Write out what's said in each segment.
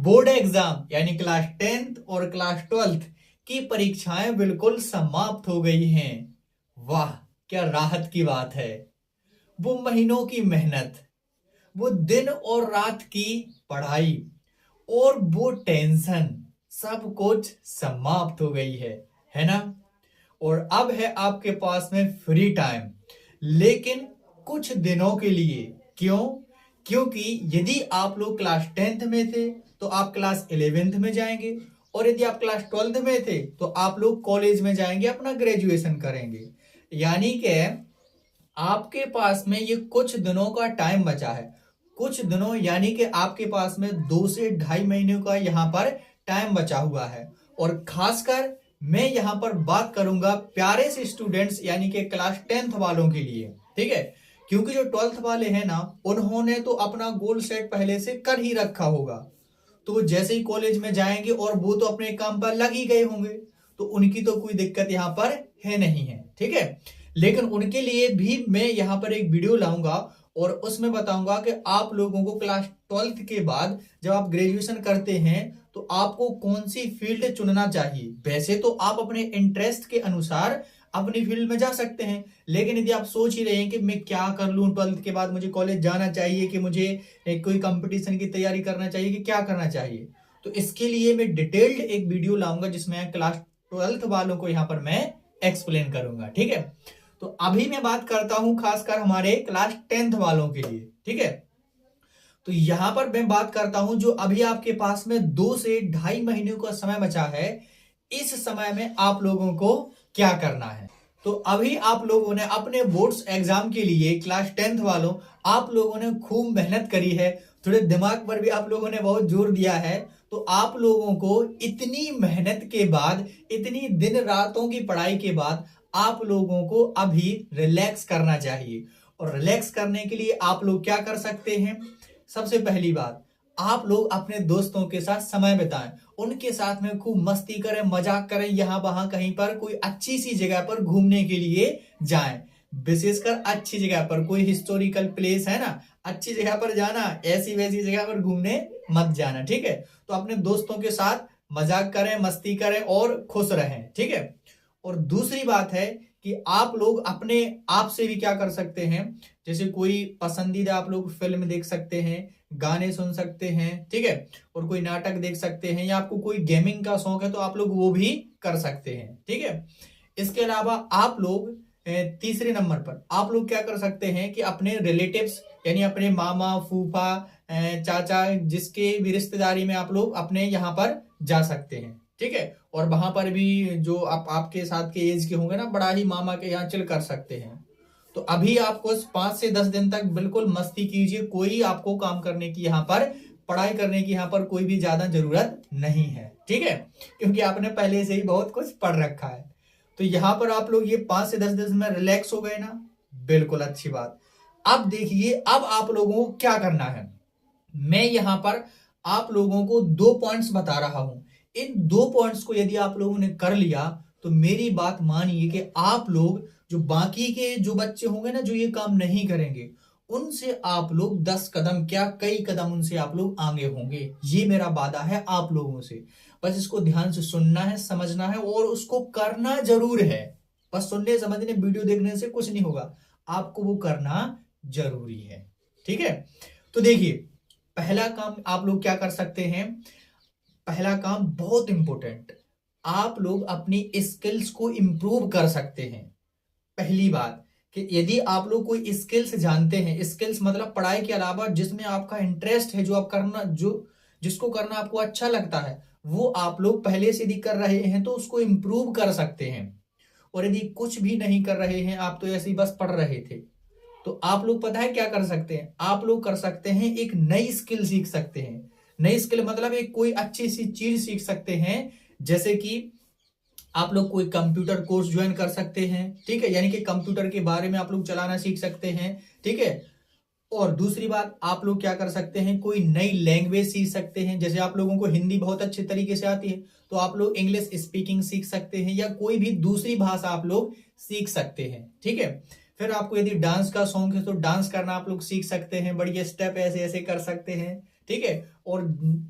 Board exam यानी class 10th और class 12th की परीक्षाएं बिल्कुल समाप्त हो गई हैं। वाह, क्या राहत की बात है। वो महीनों की मेहनत, वो दिन और रात की पढ़ाई और वो टेंशन, सब कुछ समाप्त हो गई है ना। और अब है आपके पास में फ्री टाइम, लेकिन कुछ दिनों के लिए। क्यों? क्योंकि यदि आप लोग क्लास 10th में थे तो आप क्लास 11th में जाएंगे, और यदि आप क्लास 12th में थे तो आप लोग कॉलेज में जाएंगे, अपना ग्रेजुएशन करेंगे। यानी कि आपके पास में ये कुछ दिनों का टाइम बचा है। कुछ दिनों यानी कि आपके पास में 2 से ढाई महीने का यहाँ पर टाइम बचा हुआ है। और खासकर मैं यहाँ पर बात करूंगा प्यारे से स्टूडेंट्स यानी कि क्लास 10th वालों के लिए, ठीक है। क्योंकि जो 12th वाले हैं ना, उन्होंने तो अपना गोल सेट पहले से कर ही रखा होगा। तो वो जैसे ही कॉलेज में जाएंगे और वो तो अपने काम पर लग ही गए होंगे, तो उनकी तो कोई दिक्कत यहाँ पर है नहीं है, ठीक है। लेकिन उनके लिए भी मैं यहाँ पर एक वीडियो लाऊंगा और उसमें बताऊंगा कि आप लोगों को क्लास 12th के बाद जब आप ग्रेजुएशन करते हैं तो आपको कौन सी फील्ड चुनना चाहिए। वैसे तो आप अपने इंटरेस्ट के अनुसार अपनी फील्ड में जा सकते हैं, लेकिन यदि आप सोच ही रहे हैं कि मैं क्या कर लूं 12th के बाद, मुझे कॉलेज जाना चाहिए कि मुझे कोई कंपटीशन की तैयारी करना चाहिए कि क्या करना चाहिए, तो इसके लिए मैं डिटेल्ड एक वीडियो लाऊंगा जिसमें क्लास 12th वालों को यहाँ पर मैं एक्सप्लेन करूंगा, ठीक है। तो अभी मैं बात करता हूं खासकर हमारे क्लास 10th वालों के लिए, ठीक है। तो यहां पर मैं बात करता हूं जो अभी आपके पास में 2 से ढाई महीने का समय बचा है, इस समय में आप लोगों को क्या करना है। तो अभी आप लोगों ने अपने बोर्ड्स एग्जाम के लिए क्लास 10th वालों, आप लोगों ने खूब मेहनत करी है, थोड़े दिमाग पर भी आप लोगों ने बहुत जोर दिया है। तो आप लोगों को इतनी मेहनत के बाद, इतनी दिन रातों की पढ़ाई के बाद आप लोगों को अभी रिलैक्स करना चाहिए। और रिलैक्स करने के लिए आप लोग क्या कर सकते हैं? सबसे पहली बात, आप लोग अपने दोस्तों के साथ समय बिताएं, उनके साथ में खूब मस्ती करें, मजाक करें, यहां वहां कहीं पर कोई अच्छी सी जगह पर घूमने के लिए जाएं। विशेषकर अच्छी जगह पर, कोई हिस्टोरिकल प्लेस है ना, अच्छी जगह पर जाना, ऐसी वैसी जगह पर घूमने मत जाना, ठीक है। तो अपने दोस्तों के साथ मजाक करें, मस्ती करें और खुश रहें, ठीक है। और दूसरी बात है कि आप लोग अपने आप से भी क्या कर सकते हैं, जैसे कोई पसंदीदा आप लोग फिल्म देख सकते हैं, गाने सुन सकते हैं, ठीक है। और कोई नाटक देख सकते हैं, या आपको कोई गेमिंग का शौक है तो आप लोग वो भी कर सकते हैं, ठीक है। इसके अलावा आप लोग तीसरे नंबर पर आप लोग क्या कर सकते हैं कि अपने रिलेटिव्स यानी अपने मामा, फूफा, चाचा, जिसके भी रिश्तेदारी में आप लोग अपने यहाँ पर जा सकते हैं, ठीक है। और वहां पर भी जो आपके साथ के एज के होंगे ना, बड़ा ही मामा के यहाँ चिल कर सकते हैं। तो अभी आपको 5 से 10 दिन तक बिल्कुल मस्ती कीजिए, कोई आपको काम करने की यहाँ पर, पढ़ाई करने की यहाँ पर कोई भी ज्यादा जरूरत नहीं है, ठीक है। क्योंकि आपने पहले से ही बहुत कुछ पढ़ रखा है। तो यहाँ पर आप लोग ये 5 से 10 दिन में रिलैक्स हो गए ना, बिल्कुल अच्छी बात। अब देखिए, अब आप लोगों को क्या करना है। मैं यहाँ पर आप लोगों को 2 पॉइंट्स बता रहा हूं। इन 2 पॉइंट्स को यदि आप लोगों ने कर लिया तो मेरी बात मानिए कि आप लोग, जो बाकी के जो बच्चे होंगे ना जो ये काम नहीं करेंगे, उनसे आप लोग 10 कदम क्या, कई कदम उनसे आप लोग आगे होंगे। ये मेरा वादा है आप लोगों से। बस इसको ध्यान से सुनना है, समझना है और उसको करना जरूर है। बस सुनने समझने वीडियो देखने से कुछ नहीं होगा, आपको वो करना जरूरी है, ठीक है। तो देखिए, पहला काम आप लोग क्या कर सकते हैं। पहला काम बहुत इंपॉर्टेंट, आप लोग अपनी स्किल्स को इंप्रूव कर सकते हैं। पहली बात कि यदि आप लोग कोई स्किल्स जानते हैं, स्किल्स मतलब पढ़ाई के अलावा जिसमें आपका इंटरेस्ट है, जो आप करना, जो जिसको करना आपको अच्छा लगता है, वो आप लोग पहले से यदि कर रहे हैं तो उसको इंप्रूव कर सकते हैं। और यदि कुछ भी नहीं कर रहे हैं, आप तो ऐसे ही बस पढ़ रहे थे, तो आप लोग पता है क्या कर सकते हैं, आप लोग कर सकते हैं एक नई स्किल सीख सकते हैं। नई स्किल मतलब एक कोई अच्छी सी चीज सीख सकते हैं, जैसे कि आप लोग कोई कंप्यूटर कोर्स ज्वाइन कर सकते हैं, ठीक है। यानी कि कंप्यूटर के बारे में आप लोग चलाना सीख सकते हैं, ठीक है। और दूसरी बात, आप लोग क्या कर सकते हैं, कोई नई लैंग्वेज सीख सकते हैं। जैसे आप लोगों को हिंदी बहुत अच्छे तरीके से आती है, तो आप लोग इंग्लिश स्पीकिंग सीख सकते हैं, या कोई भी दूसरी भाषा आप लोग सीख सकते हैं, ठीक है। फिर आपको यदि डांस का शौक है तो डांस करना आप लोग सीख सकते हैं, बढ़िया स्टेप ऐसे ऐसे कर सकते हैं, ठीक है। और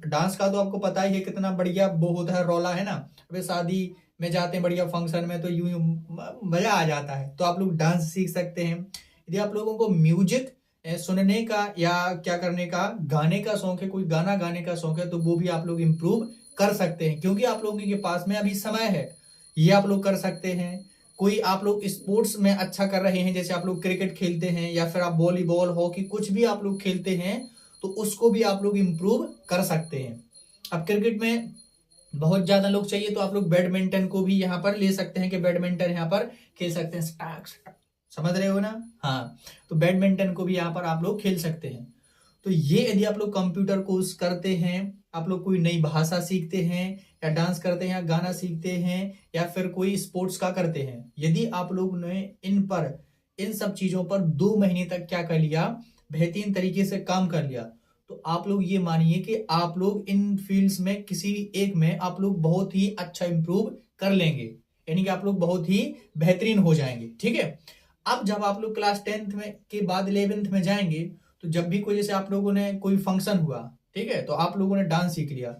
डांस का तो आपको पता ही है कितना बढ़िया वो होता है, रौला है ना। अबे शादी में जाते हैं बढ़िया फंक्शन में तो यूं यूं मजा आ जाता है। तो आप लोग डांस सीख सकते हैं। यदि आप लोगों को म्यूजिक सुनने का या क्या करने का, गाने का शौक है, कोई गाना गाने का शौक है, तो वो भी आप लोग इम्प्रूव कर सकते हैं, क्योंकि आप लोगों के पास में अभी समय है, ये आप लोग कर सकते हैं। कोई आप लोग स्पोर्ट्स में अच्छा कर रहे हैं, जैसे आप लोग क्रिकेट खेलते हैं या फिर आप वॉलीबॉल, हॉकी, कुछ भी आप लोग खेलते हैं, तो उसको भी आप लोग इम्प्रूव कर सकते हैं। अब क्रिकेट में बहुत ज्यादा लोग चाहिए तो आप लोग बैडमिंटन को भी यहाँ पर ले सकते हैं कि बैडमिंटन यहाँ पर खेल सकते हैं। स्टाक स्टाक, समझ रहे हो ना। हाँ, तो बैडमिंटन को भी यहाँ पर आप लोग खेल सकते हैं। तो ये यदि आप लोग कंप्यूटर कोर्स करते हैं, आप लोग कोई नई भाषा सीखते हैं या डांस करते हैं या गाना सीखते हैं या फिर कोई स्पोर्ट्स का करते हैं, यदि आप लोग ने इन सब चीजों पर 2 महीने तक क्या कर लिया, बेहतरीन तरीके से काम कर लिया, तो आप लोग ये मानिए कि आप लोग इन फील्ड्स में किसी एक में आप लोग बहुत ही अच्छा इंप्रूव कर लेंगे, यानी कि आप लोग बहुत ही बेहतरीन हो जाएंगे। ठीक है। अब जब आप लोग क्लास 10th में के बाद 11th में जाएंगे, तो जब भी कोई, जैसे आप लोगों ने कोई फंक्शन हुआ, ठीक है, तो आप लोगों ने डांस सीख लिया,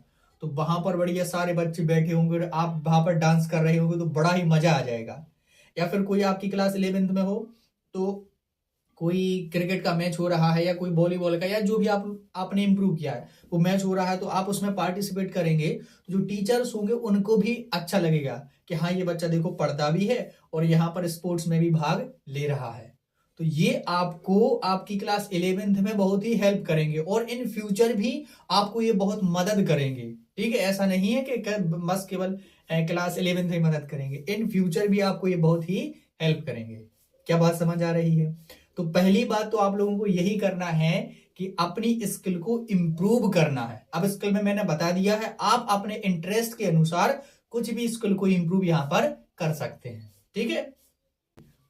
तो वहां पर बढ़िया सारे बच्चे बैठे होंगे, आप वहां पर डांस कर रहे होंगे, तो बड़ा ही मजा आ जाएगा। या फिर कोई आपकी क्लास 11th में हो, तो कोई क्रिकेट का मैच हो रहा है या कोई वॉलीबॉल का या जो भी आपने इंप्रूव किया है वो मैच हो रहा है, तो आप उसमें पार्टिसिपेट करेंगे, तो जो टीचर्स होंगे उनको भी अच्छा लगेगा कि हाँ ये बच्चा देखो पढ़ता भी है और यहाँ पर स्पोर्ट्स में भी भाग ले रहा है। तो ये आपको आपकी क्लास 11th में बहुत ही हेल्प करेंगे और इन फ्यूचर भी आपको ये बहुत मदद करेंगे। ठीक है, ऐसा नहीं है कि बस केवल क्लास 11th में मदद करेंगे, इन फ्यूचर भी आपको ये बहुत ही हेल्प करेंगे। क्या बात समझ आ रही है। तो पहली बात तो आप लोगों को यही करना है कि अपनी स्किल को इंप्रूव करना है। अब स्किल में मैंने बता दिया है, आप अपने इंटरेस्ट के अनुसार कुछ भी स्किल को इंप्रूव यहां पर कर सकते हैं। ठीक है।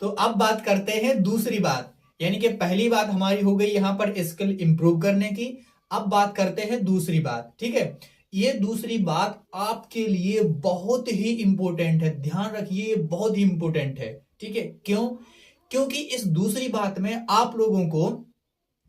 तो अब बात करते हैं दूसरी बात, यानी कि पहली बात हमारी हो गई यहां पर स्किल इंप्रूव करने की। अब बात करते हैं दूसरी बात। ठीक है, ये दूसरी बात आपके लिए बहुत ही इंपॉर्टेंट है, ध्यान रखिए, बहुत ही इंपॉर्टेंट है। ठीक है, क्यों? क्योंकि इस दूसरी बात में आप लोगों को,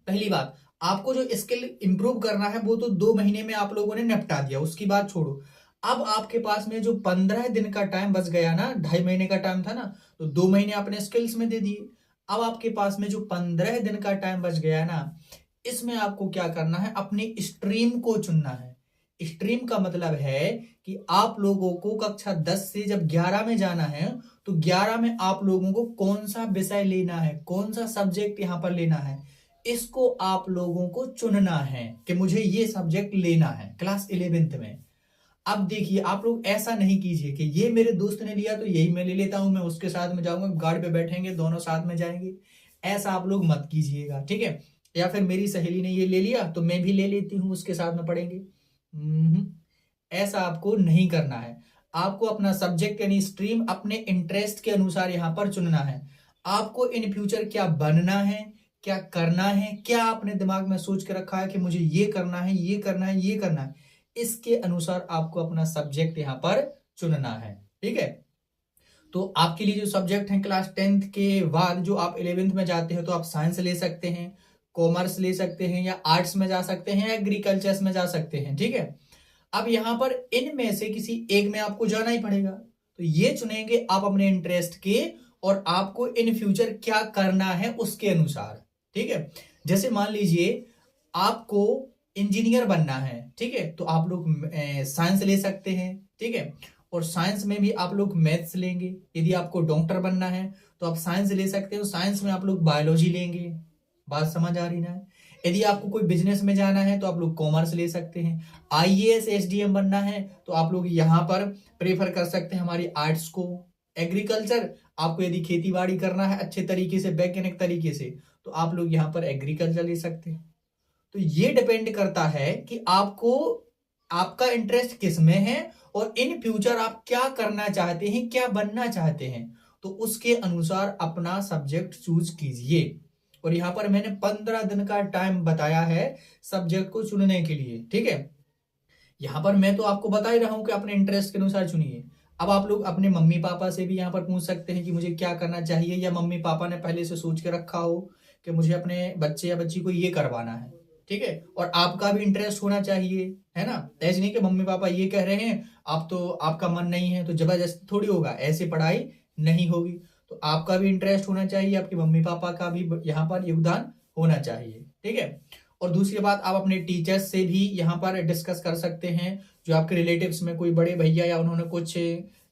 पहली बात, आपको जो स्किल इंप्रूव करना है वो तो 2 महीने में आप लोगों ने निपटा दिया, उसकी बात छोड़ो। अब आपके पास में जो 15 दिन का टाइम बच गया ना, 2.5 महीने का टाइम था ना, तो 2 महीने आपने स्किल्स में दे दिए। अब आपके पास में जो 15 दिन का टाइम बच गया ना, इसमें आपको क्या करना है, अपनी स्ट्रीम को चुनना है। स्ट्रीम का मतलब है कि आप लोगों को कक्षा 10 से जब 11 में जाना है, तो 11 में आप लोगों को कौन सा विषय लेना है, कौन सा सब्जेक्ट यहां पर लेना है, इसको आप लोगों को चुनना है कि मुझे ये सब्जेक्ट लेना है क्लास 11th में। अब देखिए, आप लोग ऐसा नहीं कीजिए कि ये मेरे दोस्त ने लिया तो यही मैं ले लेता हूं, मैं उसके साथ में जाऊंगा, गाड़ी पे बैठेंगे दोनों साथ में जाएंगे, ऐसा आप लोग मत कीजिएगा। ठीक है। या फिर मेरी सहेली ने ये ले लिया तो मैं भी ले लेती हूँ, उसके साथ में पढ़ेंगे, ऐसा आपको नहीं करना है। आपको अपना सब्जेक्ट यानी स्ट्रीम अपने इंटरेस्ट के अनुसार यहां पर चुनना है। आपको इन फ्यूचर क्या बनना है, क्या करना है, क्या आपने दिमाग में सोच के रखा है कि मुझे ये करना है, ये करना है, ये करना है, इसके अनुसार आपको अपना सब्जेक्ट यहां पर चुनना है। ठीक है। तो आपके लिए जो सब्जेक्ट हैं क्लास 10th के बाद, जो आप 11th में जाते हो, तो आप साइंस ले सकते हैं, कॉमर्स ले सकते हैं, या आर्ट्स में जा सकते हैं, या एग्रीकल्चर में जा सकते हैं। ठीक है। अब यहां पर इनमें से किसी एक में आपको जाना ही पड़ेगा, तो ये चुनेंगे आप अपने इंटरेस्ट के और आपको इन फ्यूचर क्या करना है उसके अनुसार। ठीक है। जैसे मान लीजिए आपको इंजीनियर बनना है, ठीक है, तो आप लोग साइंस ले सकते हैं। ठीक है। और साइंस में भी आप लोग मैथ्स लेंगे। यदि आपको डॉक्टर बनना है तो आप साइंस ले सकते हो, साइंस में आप लोग बायोलॉजी लेंगे। बात समझ आ रही ना। यदि आपको कोई बिजनेस में जाना है तो आप लोग कॉमर्स ले सकते हैं। आईएएस एसडीएम बनना है तो आप लोग यहां पर प्रेफर कर सकते हैं हमारी आर्ट्स को। एग्रीकल्चर, आपको यदि खेती बाड़ी करना है अच्छे तरीके से, वैज्ञानिक तरीके से, तो आप लोग यहाँ पर एग्रीकल्चर ले सकते हैं। तो ये डिपेंड करता है कि आपको, आपका इंटरेस्ट किस में है और इन फ्यूचर आप क्या करना चाहते हैं, क्या बनना चाहते हैं, तो उसके अनुसार अपना सब्जेक्ट चूज कीजिए। और यहां पर मैंने 15 दिन का टाइम बताया है सब्जेक्ट को चुनने के लिए। ठीक है। यहां पर मैं तो आपको बता ही रहा हूं कि अपने इंटरेस्ट के अनुसार चुनिए। अब आप लोग अपने मम्मी पापा से भी यहां पर पूछ सकते हैं कि मुझे क्या करना चाहिए, या मम्मी पापा ने पहले से सोच के रखा हो कि मुझे अपने बच्चे या बच्ची को ये करवाना है, ठीक है, और आपका भी इंटरेस्ट होना चाहिए, है ना। ऐसे नहीं कि मम्मी पापा ये कह रहे हैं, आप तो आपका मन नहीं है तो जबरदस्ती थोड़ी होगा, ऐसे पढ़ाई नहीं होगी। तो आपका भी इंटरेस्ट होना चाहिए, आपके मम्मी पापा का भी यहाँ पर योगदान होना चाहिए, ठीक है। और दूसरी बात, आप अपने टीचर्स से भी यहाँ पर डिस्कस कर सकते हैं, जो आपके रिलेटिव्स में कोई बड़े भैया या उन्होंने कुछ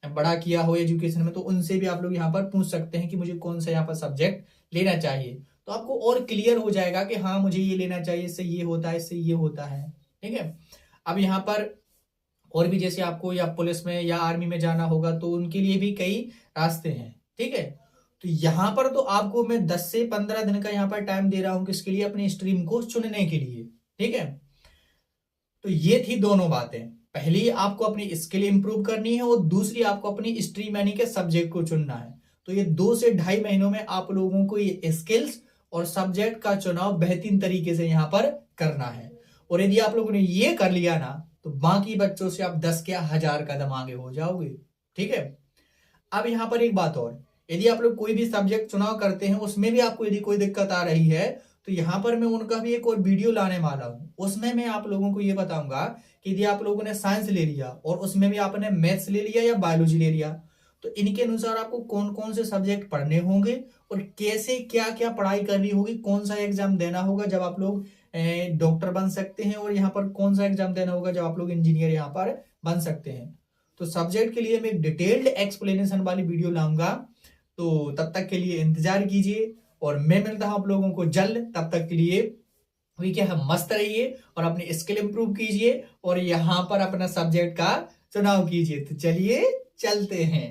बड़ा किया हो एजुकेशन में, तो उनसे भी आप लोग यहाँ पर पूछ सकते हैं कि मुझे कौन सा यहाँ पर सब्जेक्ट लेना चाहिए। तो आपको और क्लियर हो जाएगा कि हाँ मुझे ये लेना चाहिए, इससे ये होता है, इससे ये होता है, ठीक है। अब यहाँ पर और भी, जैसे आपको या पुलिस में या आर्मी में जाना होगा तो उनके लिए भी कई रास्ते हैं, ठीक है। तो यहाँ पर तो आपको मैं 10 से 15 दिन का यहाँ पर टाइम दे रहा हूं किसके लिए, अपनी स्ट्रीम को चुनने के लिए, ठीक है। तो ये थी दोनों बातें, पहली आपको अपनी स्किल इंप्रूव करनी है और दूसरी आपको अपनी स्ट्रीम यानी के सब्जेक्ट को चुनना है। तो ये 2 से 2.5 महीनों में आप लोगों को ये स्किल्स और सब्जेक्ट का चुनाव बेहतरीन तरीके से यहाँ पर करना है। और यदि आप लोगों ने ये कर लिया ना, तो बाकी बच्चों से आप 10 क्या 1000 कदम आगे हो जाओगे, ठीक है। अब यहाँ पर एक बात और, यदि आप लोग कोई भी सब्जेक्ट चुनाव करते हैं, उसमें भी आपको यदि कोई दिक्कत आ रही है, तो यहाँ पर मैं उनका भी एक और वीडियो लाने वाला हूँ। उसमें मैं आप लोगों को ये बताऊंगा कि यदि आप लोगों ने साइंस ले लिया और उसमें भी आपने मैथ्स ले लिया या बायोलॉजी ले लिया, तो इनके अनुसार आपको कौन कौन से सब्जेक्ट पढ़ने होंगे और कैसे क्या क्या पढ़ाई करनी होगी, कौन सा एग्जाम देना होगा जब आप लोग डॉक्टर बन सकते हैं, और यहाँ पर कौन सा एग्जाम देना होगा जब आप लोग इंजीनियर यहाँ पर बन सकते हैं। तो सब्जेक्ट के लिए मैं डिटेल्ड एक्सप्लेनेशन वाली वीडियो लाऊंगा। तो तब तक के लिए इंतजार कीजिए और मैं मिलता हूं आप लोगों को जल्द। तब तक के लिए अभी क्या है, मस्त रहिए और अपनी स्किल इंप्रूव कीजिए और यहाँ पर अपना सब्जेक्ट का चुनाव कीजिए। तो चलिए चलते हैं।